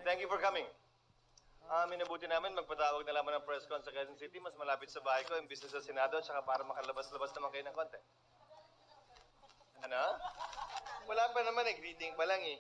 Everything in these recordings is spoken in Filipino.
Thank you for coming. Minabuti namin magpatawag na lamang ng press con sa Quezon City. Mas malapit sa bahay ko, imbis na sa Senado, at saka para makalabas-labas naman kayo ng konti. Ano? Wala pa naman greeting pa lang eh.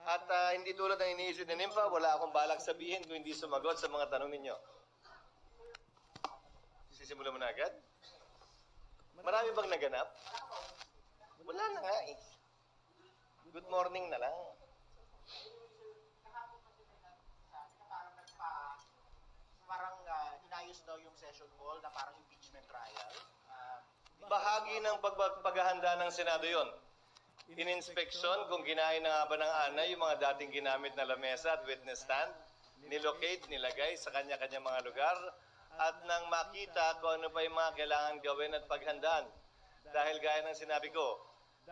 At hindi tulad ng iniisip ni Nympha, wala akong balak sabihin kung hindi sumagot sa mga tanong ninyo. Sisimulan mo na agad? Marami bang naganap? Wala na nga eh. Good morning na lang. Parang inayos daw yung session hall na parang impeachment trial. Bahagi ng paghahanda ng Senado yon. In-inspection kung ginahin na nga ba ng ANA yung mga dating ginamit na lamesa at witness stand, nilocate, nilagay sa kanya-kanya mga lugar, at nang makita kung ano pa yung mga kailangan gawin at paghandaan. Dahil gaya ng sinabi ko,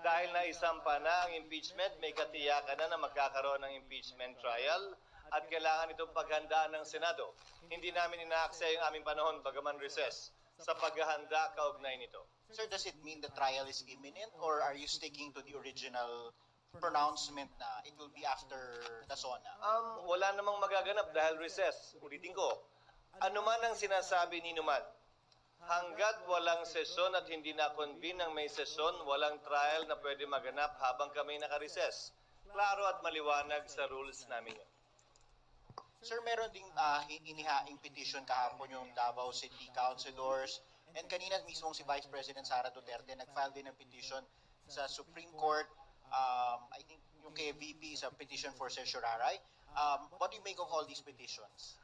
dahil naisampa na ang impeachment, may katiyakan na magkakaroon ng impeachment trial at kailangan itong paghandaan ng Senado. Hindi namin inaaksaya yung aming panahon bagaman recess sa paghahanda kaugnay nito. Sir, does it mean the trial is imminent or are you sticking to the original pronouncement na it will be after the SONA? Wala namang magaganap dahil recess. Ulitin ko, ano man ang sinasabi ni Numan, hanggat walang sesyon at hindi na-convene ng may sesyon, walang trial na pwede maganap habang kami naka-recess. Klaro at maliwanag sa rules namin yun. Sir, meron ding inihaing petition kahapon yung Davao City Councilors. And kanina mismong si Vice President Sara Duterte nag-file din ng petition sa Supreme Court. I think yung kay VP is a petition for certiorari. What do you make of all these petitions?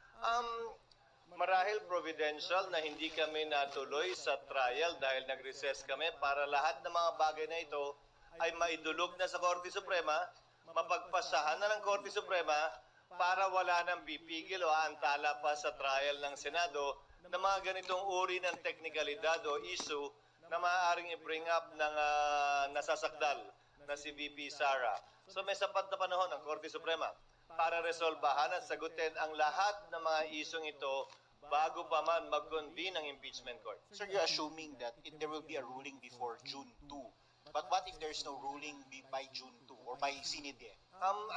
Marahil providential na hindi kami natuloy sa trial dahil nag-recess kami para lahat ng mga bagay na ito ay maidulog na sa Korte Suprema, mapagpasahan na ng Korte Suprema para wala nang pipigil o aantala pa sa trial ng Senado na mga ganitong uri ng teknikalidad o issue na maaaring i-bring up ng nasasakdal na si VP Sara. So may sapat na panahon ang Korte Suprema para resolbahan at sagutin ang lahat ng mga isyong ito bago pa man mag-convene ang impeachment court. Sir, you're assuming that there will be a ruling before June 2. But what if there's no ruling by June 2 or by Sinide?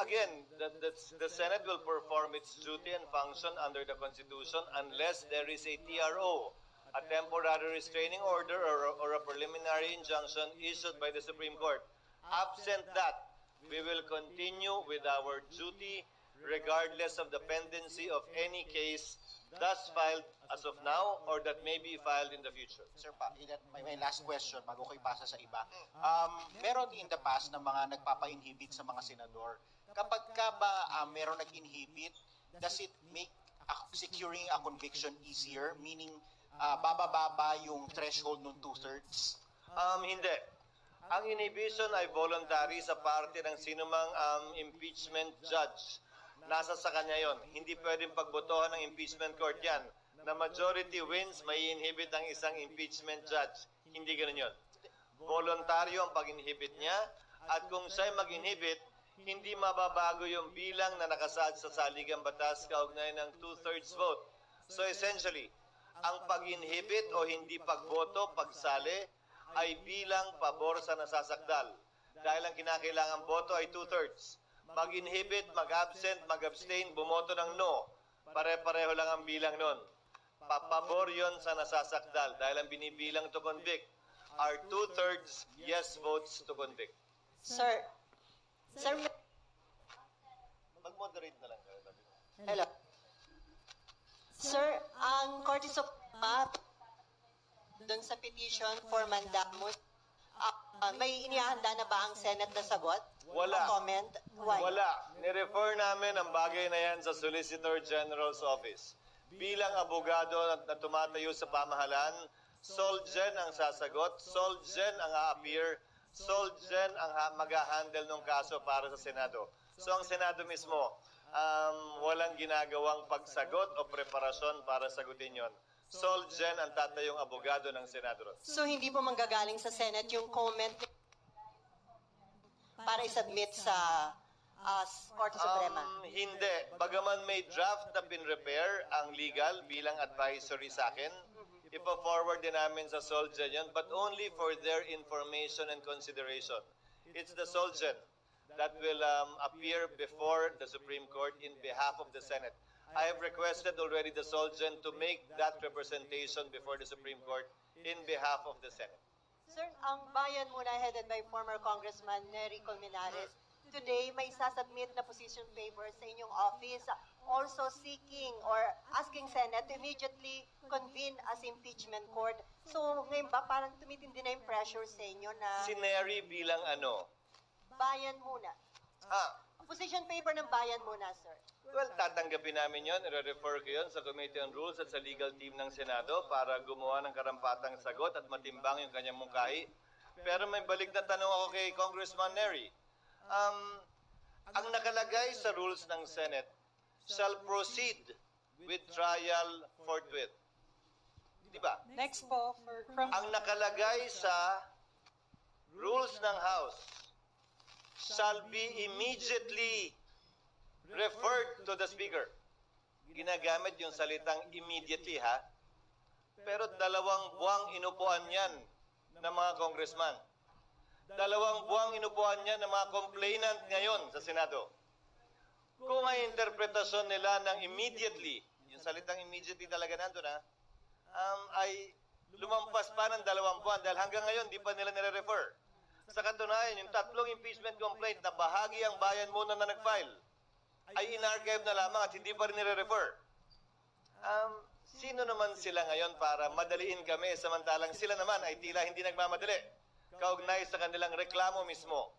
Again, the Senate will perform its duty and function under the Constitution unless there is a TRO, a temporary restraining order or a preliminary injunction issued by the Supreme Court. Absent that, we will continue with our duty regardless of the pendency of any case thus filed as of now or that may be filed in the future. Sir, my last question bago ko ipasa sa iba. Meron in the past na mga nagpapa-inhibit sa mga senador. Kapag ka ba meron nag-inhibit, does it make securing a conviction easier? Meaning, bababa yung threshold ng 2/3? Hindi. Ang inhibition ay voluntary sa parte ng sinumang impeachment judge. Nasa sa kanya yon. Hindi pwedeng pagbotohan ng impeachment court yan. Na majority wins, may inhibit ang isang impeachment judge. Hindi ganun yun. Voluntaryo ang pag-inhibit niya at kung siya'y mag-inhibit, hindi mababago yung bilang na nakasaad sa saligang batas kaugnay ng 2/3 vote. So essentially, ang pag-inhibit o hindi pagboto, pagsali, ay bilang pabor sa nasasakdal. Dahil ang kinakailangang boto ay 2/3. Mag-inhibit, mag-absent, mag-abstain, bumoto ng no. Pare-pareho lang ang bilang nun. Papabor yon sa nasasakdal dahil ang binibilang to convict are 2/3 yes votes to convict. Sir, Mag-moderate na lang kayo. hello. Sir, ang Korte Suprema doon sa petition for mandamus, may inihanda na ba ang Senate na sagot? Wala. O comment? Why? Wala. Nirefer namin ang bagay na yan sa Solicitor General's Office. Bilang abogado na tumatayo sa pamahalaan, Solgen ang sasagot, Solgen ang a-appear, Solgen ang mag-handle ng kaso para sa Senado. So ang Senado mismo, walang ginagawang pagsagot o preparasyon para sagutin yon. Solgen ang tatayong abogado ng Senado. So hindi po manggagaling sa Senate yung comment para isubmit sa Korte Suprema? Hindi. Bagaman may draft na pinrepair ang legal bilang advisory sa akin, ipa-forward din namin sa Solgen yun, but only for their information and consideration. It's the Solgen that will appear before the Supreme Court in behalf of the Senate. I have requested already the Solgen to make that representation before the Supreme Court in behalf of the Senate. Sir, ang bayan muna headed by former Congressman Nery Colmenares, today may sasubmit na position paper sa inyong office, also seeking or asking Senate to immediately convene as impeachment court. So ngayon ba parang tumitindi na yung pressure sa inyo na Si Nery bilang ano? bayan muna? Position paper ng bayan muna, sir. Well, tatanggapin namin yon, i-refer ko yun sa Committee on Rules at sa legal team ng Senado para gumawa ng karampatang sagot at matimbang yung kanyang mungkahi. Pero may balik na tanong ako kay Congressman Nery. Ang nakalagay sa rules ng Senate shall proceed with trial forthwith. Di ba? Next po, from Ang nakalagay sa rules ng House shall be immediately referred to the Speaker. Ginagamit yung salitang immediately, ha? Pero 2 buwang inupuan yan ng mga congressman. 2 buwang inupuan yan ng mga complainant ngayon sa Senado. Kung ang interpretasyon nila ng immediately, yung salitang immediately talaga nandun, ha? Ay lumampas pa ng 2 buwan dahil hanggang ngayon di pa nila nire-refer. Sa katunayan, yung 3 impeachment complaint na bahagi ang bayan muna na nag-file ay in-archive na lamang at hindi pa rin nire-refer. Sino naman sila ngayon para madaliin kami samantalang sila naman ay tila hindi nagmamadali kaugnay sa kanilang reklamo mismo.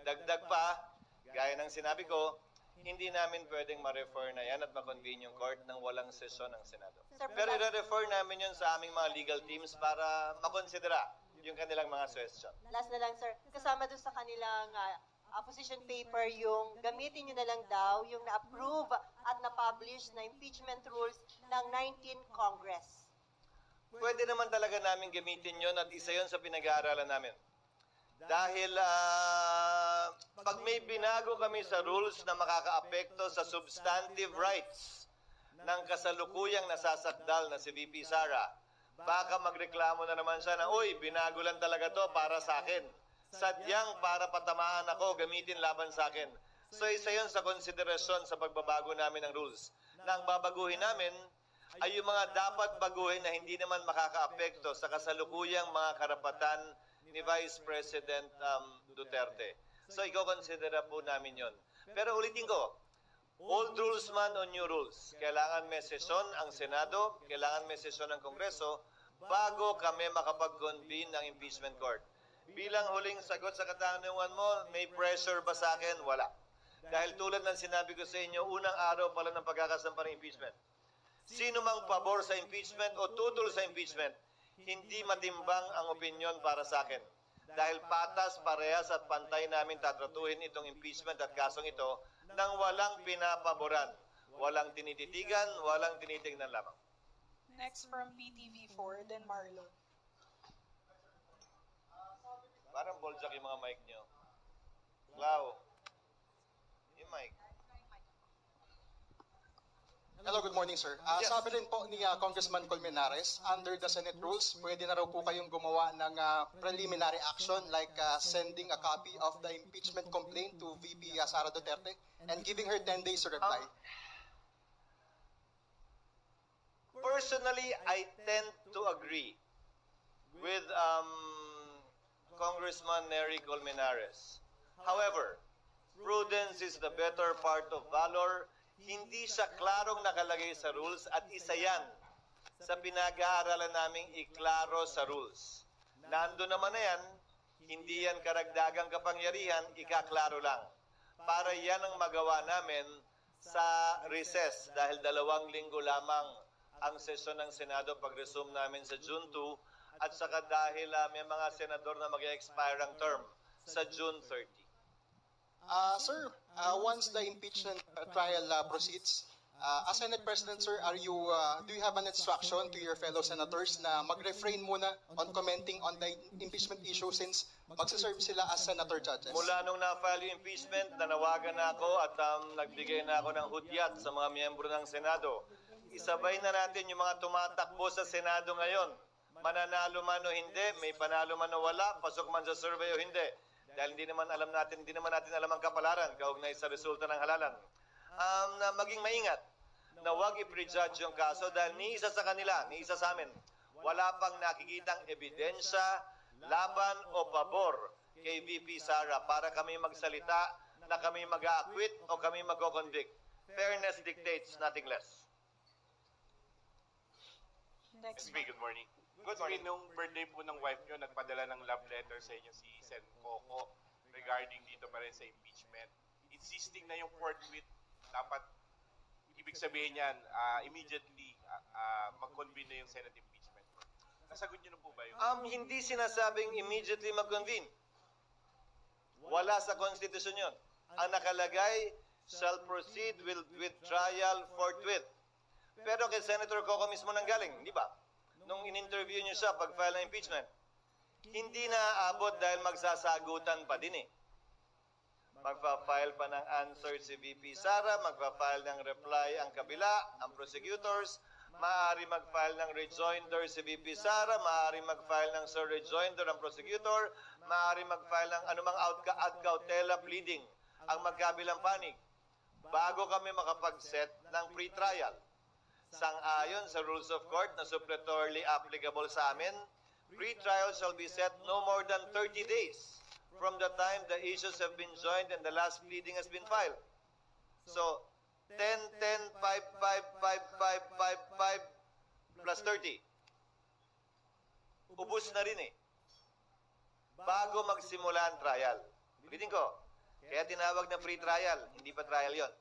Dagdag pa, gaya ng sinabi ko, hindi namin pwedeng ma-refer na yan at ma-convene yung court nang walang sesyon ng Senado. Sir, Pero i-refer namin yun sa aming mga legal teams para makonsidera yung kanilang mga suggestion. Last na lang, sir. Kasama doon sa kanilang position paper, yung gamitin nyo na lang daw yung na-approve at na-publish na impeachment rules ng 19 Congress. Pwede naman talaga namin gamitin yon at isa yon sa pinag-aaralan namin. Dahil pag may binago kami sa rules na makakaapekto sa substantive rights ng kasalukuyang nasasakdal na si VP Sara, baka magreklamo na naman siya na, uy, binago lang talaga to para sa akin. Sadyang para patamaan ako, gamitin laban sa akin. So isa yun sa konsiderasyon sa pagbabago namin ng rules. Na ang babaguhin namin ay yung mga dapat baguhin na hindi naman makakaapekto sa kasalukuyang mga karapatan ni Vice President Duterte. So iko-considera po namin yon. Pero ulitin ko, old rules man o new rules, kailangan may sesyon ang Senado, kailangan may sesyon ng Kongreso bago kami makapag-convene ng impeachment court. Bilang huling sagot sa katanungan mo, may pressure ba sa akin? Wala. Dahil tulad ng sinabi ko sa inyo, unang araw pala ng pagkakasampa ng impeachment. Sino mang pabor sa impeachment o tutol sa impeachment, hindi matimbang ang opinion para sa akin. Dahil patas, parehas at pantay namin tatratuhin itong impeachment at kasong ito nang walang pinapaboran, walang tinititigan, walang tinitignan lamang. next from PTV4, then Marlon. Parang boljak yung mga mic nyo. Clau, yung mic. Hello, good morning, sir. Yes. Sabi rin po ni Congressman Colmenares, under the Senate rules, pwede na raw po kayong gumawa ng preliminary action like sending a copy of the impeachment complaint to VP Sara Duterte and giving her 10 days to reply. Personally, I tend to agree with Congressman Nery Colmenares. However, prudence is the better part of valor. Hindi siya klarong nakalagay sa rules at isa yan sa pinag-aaralan naming iklaro sa rules. Nando naman na yan, hindi yan karagdagang kapangyarihan, ikaklaro lang. Para yan ang magawa namin sa recess dahil 2 linggo lamang ang sesyon ng Senado pag-resume namin sa June 2 at saka dahil may mga senador na mag-expire ang term sa June 30. Sir, once the impeachment trial proceeds, as Senate President, sir, do you have an instruction to your fellow senators na mag-refrain muna on commenting on the impeachment issue since magsaserve sila as senator judges? Mula nung na-file yung impeachment, nanawagan na ako at nagbigay na ako ng hudyat sa mga miyembro ng Senado. Isabay na natin yung mga tumatakbo sa Senado ngayon. Mananalo man o hindi, may panalo man o wala, pasok man sa survey o hindi. dahil hindi naman natin alam ang kapalaran kaugnay sa resulta ng halalan. Na maging maingat na huwag i-prejudge yung kaso dahil ni isa sa kanila, ni isa sa amin, wala pang nakikitang ebidensya, laban o pabor kay VP Sara para kami magsalita na kami mag-a-acquit o kami mag-convict. Fairness dictates, nothing less. Next. SB, good morning. Good morning. Nung birthday po ng wife nyo, nagpadala ng love letter sa inyo si Sen Coco regarding dito pa rin sa impeachment. Insisting na yung forthwith, dapat, ibig sabihin yan, immediately mag-convene na yung Senate impeachment. Nasagot nyo na po ba yun? Hindi sinasabing immediately mag-convene. Wala sa konstitusyon yun. Ang nakalagay, shall proceed with trial forthwith. Pero kay Senator Coco mismo nanggaling, di ba? Nung in-interview niyo siya pag-file ng impeachment, hindi na aabot dahil magsasagutan pa din eh. Magpa-file pa ng answer si VP Sara, magpa-file ng reply ang kabila, ang prosecutors, maaari mag-file ng rejoinder si VP Sara, maaari mag-file ng sir rejoinder ang prosecutor, maaari mag-file ng anumang ad cautela pleading ang magkabilang panig bago kami makapag-set ng pre-trial. Sang-ayon sa rules of court na suppletorily applicable sa amin, pre-trial shall be set no more than 30 days from the time the issues have been joined and the last pleading has been filed. So, 10, 10, 5, 5, 5, 5, 5, 5 plus 30. Ubus na rin eh. Bago magsimula ang trial. Ulitin ko, kaya tinawag na free trial, hindi pa trial yon.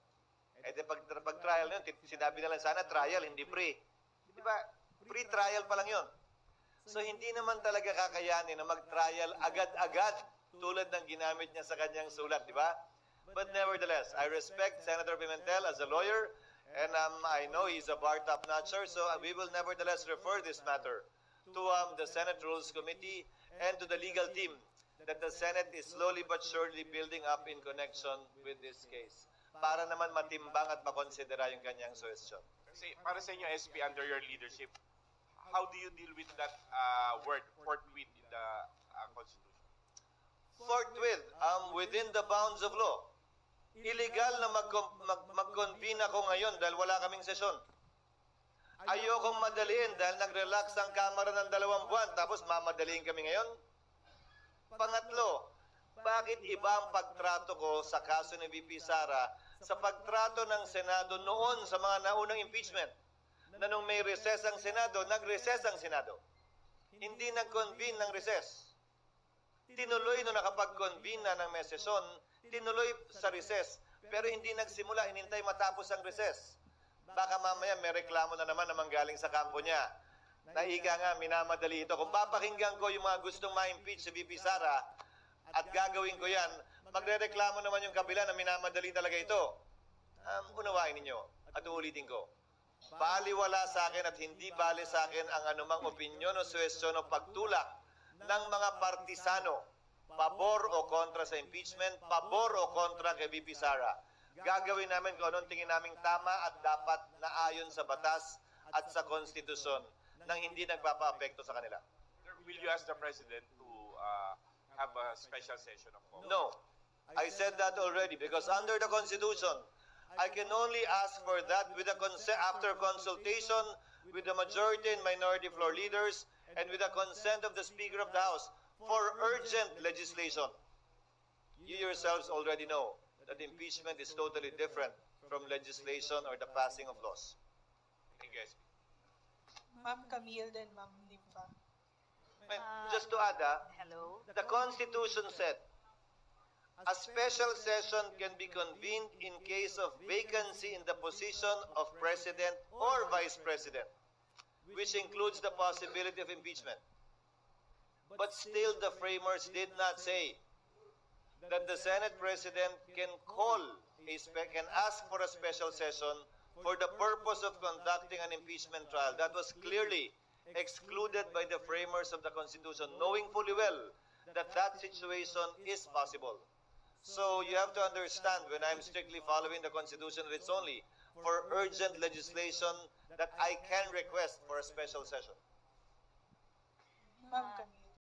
Eh di pag trial yun, sinabi na lang sana trial, hindi free. Di ba? Free trial pa lang yun. So hindi naman talaga kakayanin na mag-trial agad-agad tulad ng ginamit niya sa kanyang sulat, di ba? But nevertheless, I respect Senator Pimentel as a lawyer and I know he's a bar top-notcher, so we will nevertheless refer this matter to the Senate Rules Committee and to the legal team that the Senate is slowly but surely building up in connection with this case para naman matimbang at makonsidera yung kanyang suhestyon. Kasi para sa inyo, SB, under your leadership, how do you deal with that word, forthwith, in the Constitution? Forthwith, within the bounds of law. Illegal na mag-convene ako ngayon dahil wala kaming sesyon. Ayokong madaliin dahil nag-relax ang Kamara ng 2 buwan tapos mamadaliin kami ngayon. Pangatlo, bakit iba ang pagtrato ko sa kaso ni VP Sara sa pagtrato ng Senado noon sa mga naunang impeachment? Na nung may recess ang Senado, nag-recess ang Senado. Hindi nag-convene ng recess. Tinuloy nung nakapag-convene na ng may sesyon, tinuloy sa recess. Pero hindi nagsimula, inintay matapos ang recess. Baka mamaya may reklamo na naman na manggaling sa kampo niya. Naika nga, minamadali ito. Kung papakinggan ko yung mga gustong ma-impeach si VP Sara at gagawin ko yan, magre-reklamo naman yung kabila na minamadali talaga ito. Unawain ninyo at uulitin ko. Baliwala sa akin at hindi bali sa akin ang anumang opinyon o suwestyon o pagtulak ng mga partisano, pabor o kontra sa impeachment, pabor o kontra kay VP Sara. Gagawin namin kung anong tingin naming tama at dapat na ayon sa batas at sa konstitusyon nang hindi nagpapa-apekto sa kanila. Will you ask the President to have a special session of Congress? No, I said that already because under the Constitution, I can only ask for that with after consultation with the majority and minority floor leaders and with the consent of the Speaker of the House for urgent legislation. You yourselves already know that impeachment is totally different from legislation or the passing of laws. Thank you, SB. Ma'am Camille, then Ma'am Limpa. Just to add, Hello. the Constitution said, a special session can be convened in case of vacancy in the position of President or Vice President, which includes the possibility of impeachment. But still, the framers did not say that the Senate President can can ask for a special session for the purpose of conducting an impeachment trial. That was clearly excluded by the framers of the Constitution, knowing fully well that that situation is possible. So you have to understand, when I'm strictly following the Constitution, it's only for urgent legislation that I can request for a special session. Ma'am Camille.